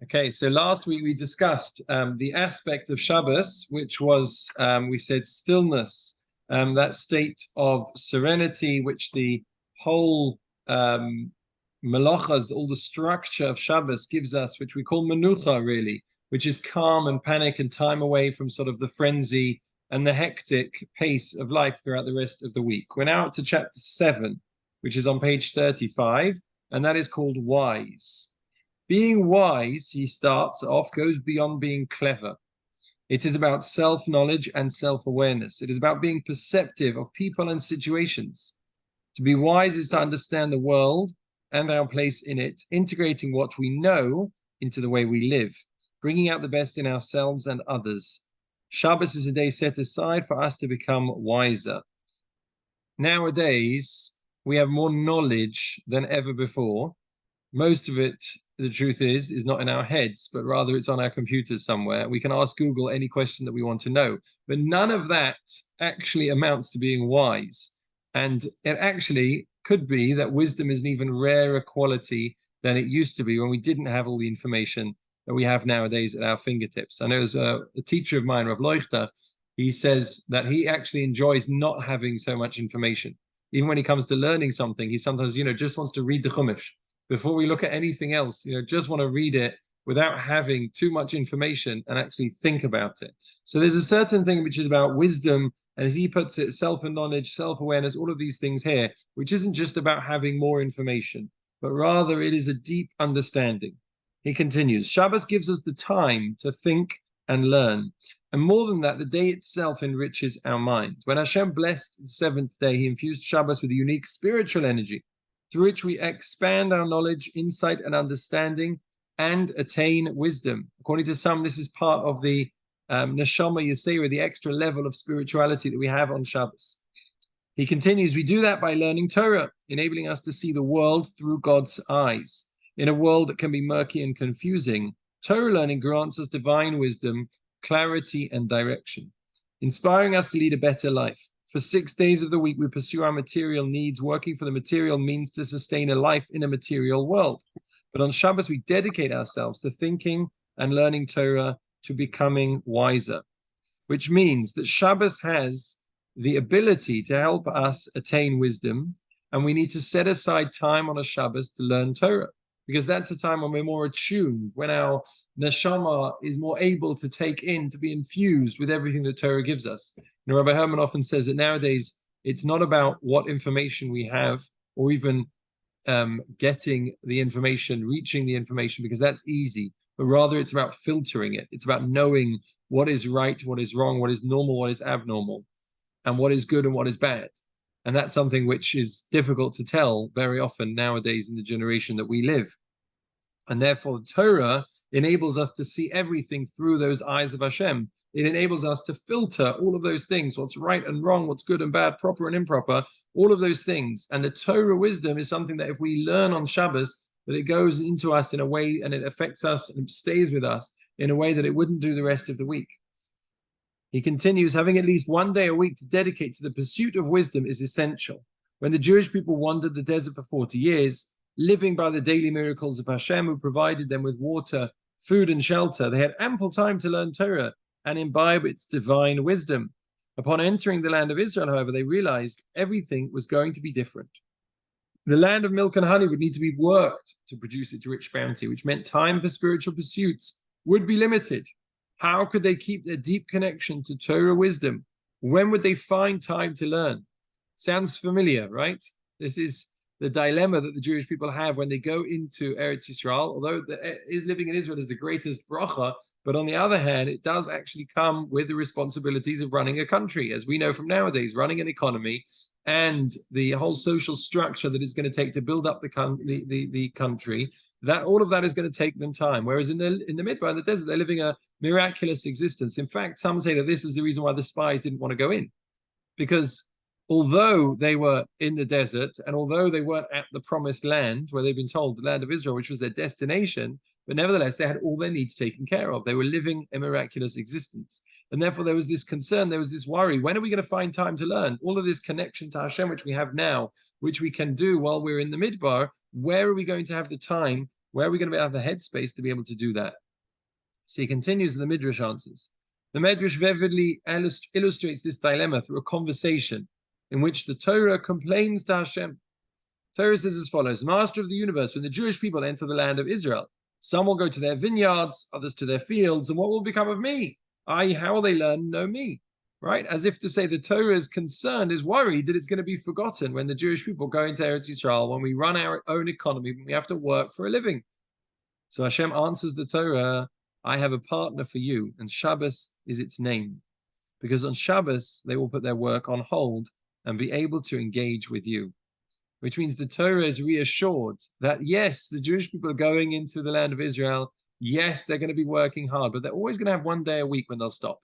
Okay, so last week we discussed the aspect of Shabbos, which was, we said, stillness, that state of serenity, which the whole malachas, all the structure of Shabbos gives us, which we call menucha, really, which is calm and panic and time away from sort of the frenzy and the hectic pace of life throughout the rest of the week. We're now up to chapter 7, which is on page 35, and that is called Wise. Being wise, he starts off, goes beyond being clever. It is about self-knowledge and self-awareness. It is about being perceptive of people and situations. To be wise is to understand the world and our place in it, integrating what we know into the way we live, bringing out the best in ourselves and others. Shabbos is a day set aside for us to become wiser. Nowadays, we have more knowledge than ever before. Most of it, the truth is not in our heads, but rather it's on our computers somewhere. We can ask Google any question that we want to know, but none of that actually amounts to being wise. And it actually could be that wisdom is an even rarer quality than it used to be when we didn't have all the information that we have nowadays at our fingertips. I know as a teacher of mine, Rav Leuchter, he says that he actually enjoys not having so much information. Even when he comes to learning something, he sometimes, just wants to read the Chumash. Before we look at anything else, just want to read it without having too much information and actually think about it. So there's a certain thing which is about wisdom, and as he puts it, self-knowledge, self-awareness, all of these things here, which isn't just about having more information, but rather it is a deep understanding. He continues, Shabbos gives us the time to think and learn. And more than that, the day itself enriches our mind. When Hashem blessed the seventh day, he infused Shabbos with a unique spiritual energy, through which we expand our knowledge, insight, and understanding, and attain wisdom. According to some, this is part of the neshama yesera, the extra level of spirituality that we have on Shabbos. He continues, we do that by learning Torah, enabling us to see the world through God's eyes. In a world that can be murky and confusing, Torah learning grants us divine wisdom, clarity, and direction, inspiring us to lead a better life. For 6 days of the week, we pursue our material needs, working for the material means to sustain a life in a material world. But on Shabbos, we dedicate ourselves to thinking and learning Torah, to becoming wiser, which means that Shabbos has the ability to help us attain wisdom, and we need to set aside time on a Shabbos to learn Torah, because that's a time when we're more attuned, when our neshama is more able to take in, to be infused with everything that Torah gives us. Rabbi Herman often says that nowadays it's not about what information we have, or even getting the information, reaching the information, because that's easy, but rather it's about filtering it. It's about knowing what is right, what is wrong, what is normal, what is abnormal, and what is good and what is bad. And that's something which is difficult to tell very often nowadays in the generation that we live. And therefore, Torah enables us to see everything through those eyes of Hashem. It enables us to filter all of those things, what's right and wrong, what's good and bad, proper and improper, all of those things. And the Torah wisdom is something that if we learn on Shabbos, that it goes into us in a way and it affects us and it stays with us in a way that it wouldn't do the rest of the week. He continues, having at least one day a week to dedicate to the pursuit of wisdom is essential. When the Jewish people wandered the desert for 40 years, living by the daily miracles of Hashem, who provided them with water, food, and shelter, they had ample time to learn Torah and imbibe its divine wisdom. Upon entering the land of Israel, however, they realized everything was going to be different. The land of milk and honey would need to be worked to produce its rich bounty, which meant time for spiritual pursuits would be limited. How could they keep their deep connection to Torah wisdom? When would they find time to learn? Sounds familiar, right? This is the dilemma that the Jewish people have when they go into Eretz Yisrael. Although living in Israel is the greatest bracha, but on the other hand, it does actually come with the responsibilities of running a country, as we know from nowadays, running an economy and the whole social structure that it's going to take to build up the country. That all of that is going to take them time. Whereas in the Midbar, in the desert, they're living a miraculous existence. In fact, some say that this is the reason why the spies didn't want to go in, because although they were in the desert and although they weren't at the promised land where they've been told, the land of Israel, which was their destination, but nevertheless, they had all their needs taken care of. They were living a miraculous existence. And therefore, there was this concern, there was this worry. When are we going to find time to learn? All of this connection to Hashem, which we have now, which we can do while we're in the Midbar, where are we going to have the time Where are we going to have the headspace to be able to do that? So he continues, and the Midrash answers. The Midrash vividly illustrates this dilemma through a conversation in which the Torah complains to Hashem. Torah says as follows: Master of the universe, when the Jewish people enter the land of Israel, some will go to their vineyards, others to their fields, and what will become of me? I.e., how will they learn and know me? Right? As if to say the Torah is concerned, is worried that it's going to be forgotten when the Jewish people go into Eretz Yisrael, when we run our own economy, when we have to work for a living. So Hashem answers the Torah, I have a partner for you, and Shabbos is its name. Because on Shabbos, they will put their work on hold and be able to engage with you. Which means the Torah is reassured that, yes, the Jewish people are going into the land of Israel. Yes, they're going to be working hard, but they're always going to have one day a week when they'll stop.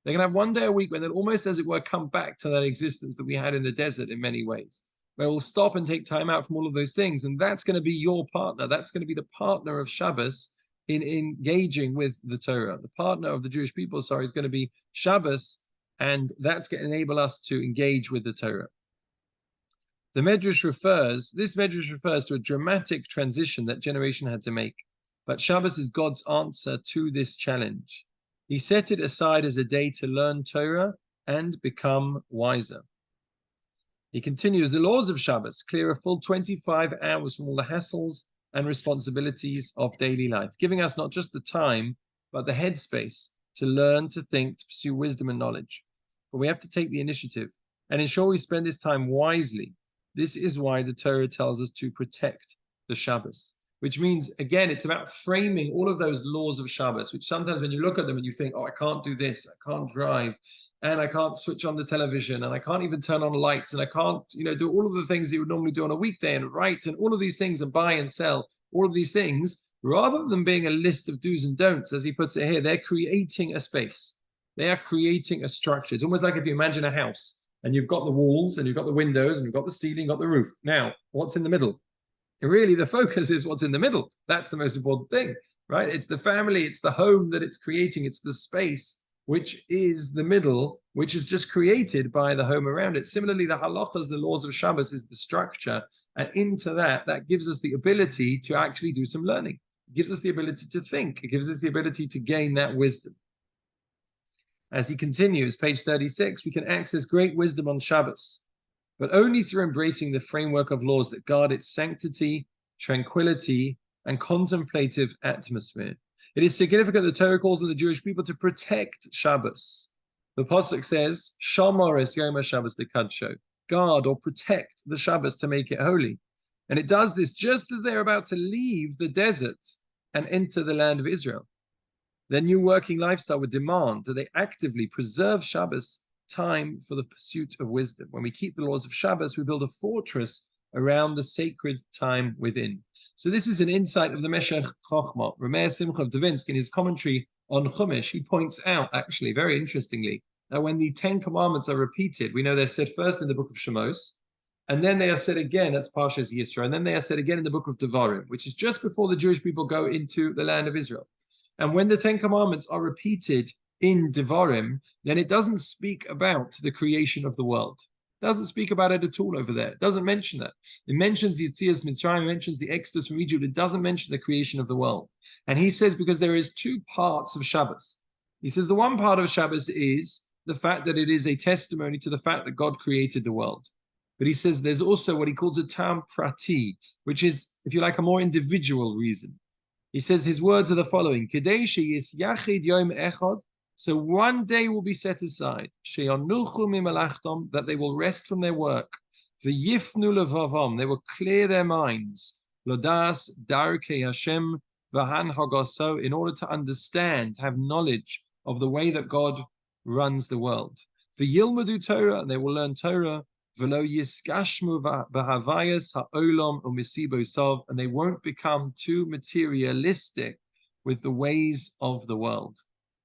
They're going to have one day a week when they'll almost, as it were, come back to that existence that we had in the desert in many ways, where we'll stop and take time out from all of those things. And that's going to be your partner. That's going to be the partner of Shabbos in engaging with the Torah. The partner of the Jewish people, is going to be Shabbos, and that's going to enable us to engage with the Torah. This Medrash refers to a dramatic transition that generation had to make. But Shabbos is God's answer to this challenge. He set it aside as a day to learn Torah and become wiser. He continues, the laws of Shabbos clear a full 25 hours from all the hassles and responsibilities of daily life, giving us not just the time, but the headspace to learn, to think, to pursue wisdom and knowledge. But we have to take the initiative and ensure we spend this time wisely. This is why the Torah tells us to protect the Shabbos, which means, again, it's about framing all of those laws of Shabbos, which sometimes when you look at them and you think, oh, I can't do this, I can't drive, and I can't switch on the television, and I can't even turn on lights, and I can't, do all of the things that you would normally do on a weekday and write, and all of these things, and buy and sell, all of these things, rather than being a list of do's and don'ts, as he puts it here, they're creating a space. They are creating a structure. It's almost like if you imagine a house, and you've got the walls, and you've got the windows, and you've got the ceiling, you've got the roof. Now, what's in the middle? Really, the focus is what's in the middle. That's the most important thing, right? It's the family, it's the home that it's creating, it's the space, which is the middle, which is just created by the home around it. Similarly, the halachas, the laws of Shabbos, is the structure. And into that gives us the ability to actually do some learning. It gives us the ability to think. It gives us the ability to gain that wisdom. As he continues, page 36, we can access great wisdom on Shabbos, but only through embracing the framework of laws that guard its sanctity, tranquility, and contemplative atmosphere. It is significant that the Torah calls on the Jewish people to protect Shabbos. The Pasuk says, Shamar es Yom HaShabbos lekadsho, guard or protect the Shabbos to make it holy. And it does this just as they're about to leave the desert and enter the land of Israel. Their new working lifestyle would demand that they actively preserve Shabbos time for the pursuit of wisdom. When we keep the laws of Shabbos, we build a fortress around the sacred time within. So this is an insight of the Meshech Chochmah. Rameir Simcha of Devinsk, in his commentary on Chumash, he points out, actually, very interestingly, that when the 10 Commandments are repeated, we know they're said first in the book of Shemos, and then they are said again, that's Parshas Yisro, and then they are said again in the book of Devarim, which is just before the Jewish people go into the land of Israel. And when the 10 Commandments are repeated in Devarim, then it doesn't speak about the creation of the world. It doesn't speak about it at all over there. It doesn't mention that. It mentions Yetzias Mitzrayim, it mentions the Exodus from Egypt. It doesn't mention the creation of the world. And he says, because there is two parts of Shabbos. He says the one part of Shabbos is the fact that it is a testimony to the fact that God created the world. But he says there's also what he calls a tam prati, which is, if you like, a more individual reason. He says his words are the following: so one day will be set aside, that they will rest from their work. They will clear their minds, in order to understand, have knowledge of the way that God runs the world. Torah, and they will learn Torah. And they won't become too materialistic with the ways of the world.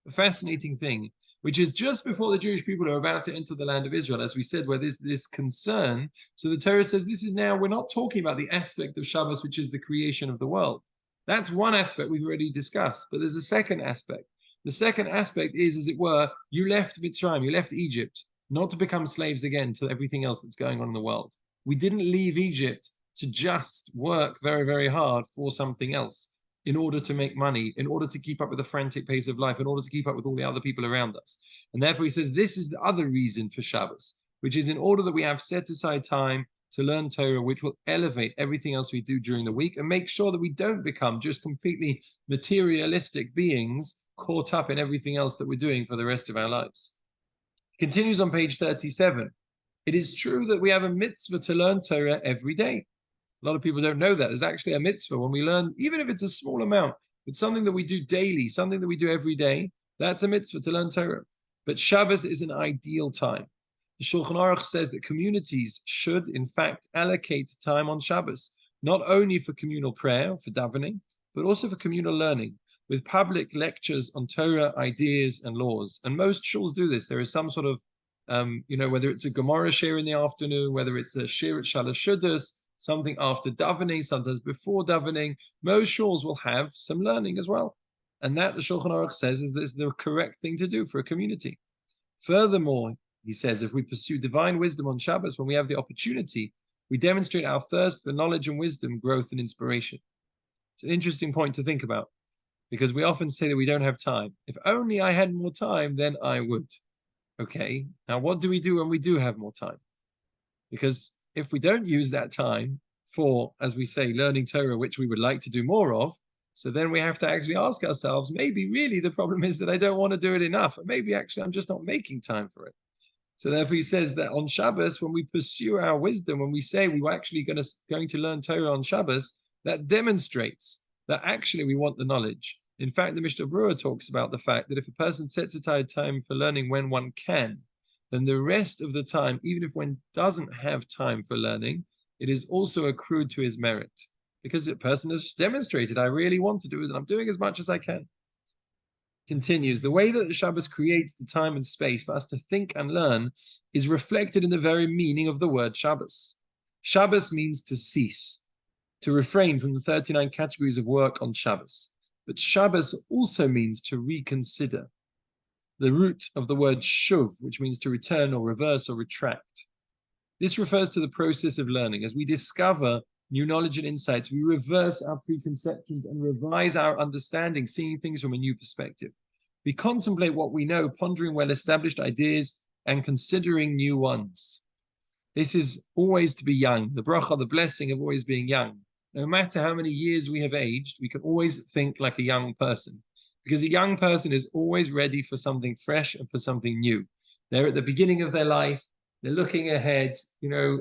A fascinating thing, which is just before the Jewish people are about to enter the land of Israel, as we said, where there's this concern. So the Torah says this is now, we're not talking about the aspect of Shabbos, which is the creation of the world. That's one aspect we've already discussed, but there's a second aspect. The second aspect is, as it were, you left Mitzrayim, you left Egypt, not to become slaves again to everything else that's going on in the world. We didn't leave Egypt to just work very, very hard for something else in order to make money, in order to keep up with the frantic pace of life, in order to keep up with all the other people around us. And therefore he says this is the other reason for Shabbos, which is in order that we have set aside time to learn Torah, which will elevate everything else we do during the week and make sure that we don't become just completely materialistic beings caught up in everything else that we're doing for the rest of our lives. He continues on page 37. It is true that we have a mitzvah to learn Torah every day. A lot of people don't know that. There's actually a mitzvah when we learn, even if it's a small amount, but something that we do daily, something that we do every day, that's a mitzvah to learn Torah. But Shabbos is an ideal time. The Shulchan Aruch says that communities should, in fact, allocate time on Shabbos, not only for communal prayer, for davening, but also for communal learning, with public lectures on Torah, ideas, and laws. And most shuls do this. There is some sort of, whether it's a Gemara share in the afternoon, whether it's a shir at Shalosh Shudas, something after davening, sometimes before davening, most shuls will have some learning as well. And that, the Shulchan Aruch says, is the correct thing to do for a community. Furthermore, he says, if we pursue divine wisdom on Shabbos, when we have the opportunity, we demonstrate our thirst for knowledge and wisdom, growth and inspiration. It's an interesting point to think about, because we often say that we don't have time. If only I had more time, then I would. Okay, now what do we do when we do have more time? Because if we don't use that time for, as we say, learning Torah, which we would like to do more of, so then we have to actually ask ourselves, maybe really the problem is that I don't want to do it enough. Or maybe actually I'm just not making time for it. So therefore he says that on Shabbos, when we pursue our wisdom, when we say we were actually going to learn Torah on Shabbos, that demonstrates that actually we want the knowledge. In fact, the Mishnah Berurah talks about the fact that if a person sets aside time for learning when one can, then the rest of the time, even if one doesn't have time for learning, it is also accrued to his merit. Because the person has demonstrated, I really want to do it, and I'm doing as much as I can. Continues, the way that the Shabbos creates the time and space for us to think and learn is reflected in the very meaning of the word Shabbos. Shabbos means to cease, to refrain from the 39 categories of work on Shabbos. But Shabbos also means to reconsider. The root of the word shuv, which means to return or reverse or retract. This refers to the process of learning. As we discover new knowledge and insights, we reverse our preconceptions and revise our understanding, seeing things from a new perspective. We contemplate what we know, pondering well-established ideas and considering new ones. This is always to be young. The bracha, the blessing of always being young. No matter how many years we have aged, we can always think like a young person, because a young person is always ready for something fresh and for something new. They're at the beginning of their life. They're looking ahead,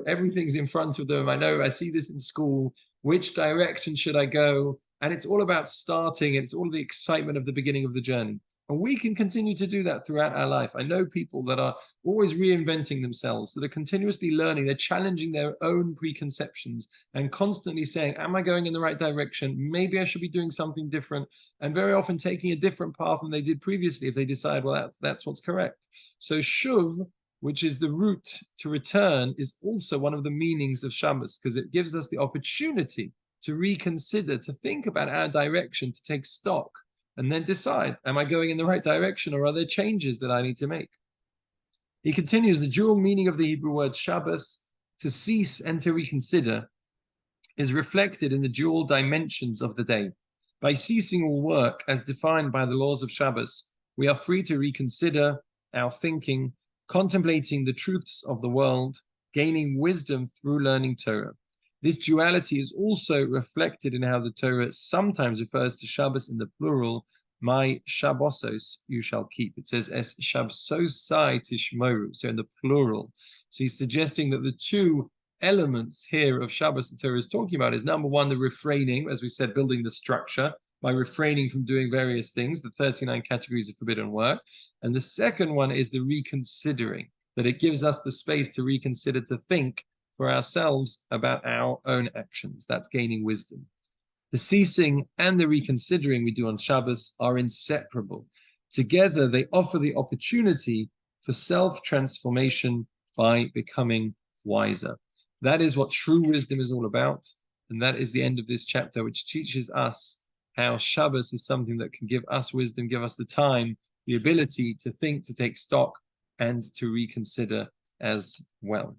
everything's in front of them. I see this in school. Which direction should I go? And it's all about starting. It's all the excitement of the beginning of the journey. And we can continue to do that throughout our life. I know people that are always reinventing themselves, that are continuously learning. They're challenging their own preconceptions and constantly saying, am I going in the right direction? Maybe I should be doing something different. And very often taking a different path than they did previously if they decide, well, that's what's correct. So shuv, which is the root to return, is also one of the meanings of Shabbos, because it gives us the opportunity to reconsider, to think about our direction, to take stock, and then decide, am I going in the right direction, or are there changes that I need to make? He continues, the dual meaning of the Hebrew word Shabbos, to cease and to reconsider, is reflected in the dual dimensions of the day. By ceasing all work, as defined by the laws of Shabbos, we are free to reconsider our thinking, contemplating the truths of the world, gaining wisdom through learning Torah. This duality is also reflected in how the Torah sometimes refers to Shabbos in the plural, my Shabbosos you shall keep. It says, es Shabbosai tishmoru, so in the plural. So he's suggesting that the two elements here of Shabbos the Torah is talking about is, number one, the refraining, as we said, building the structure, by refraining from doing various things, the 39 categories of forbidden work. And the second one is the reconsidering, that it gives us the space to reconsider, to think for ourselves about our own actions. That's gaining wisdom. The ceasing and the reconsidering we do on Shabbos are inseparable. Together, they offer the opportunity for self-transformation by becoming wiser. That is what true wisdom is all about. And that is the end of this chapter, which teaches us how Shabbos is something that can give us wisdom, give us the time, the ability to think, to take stock, and to reconsider as well.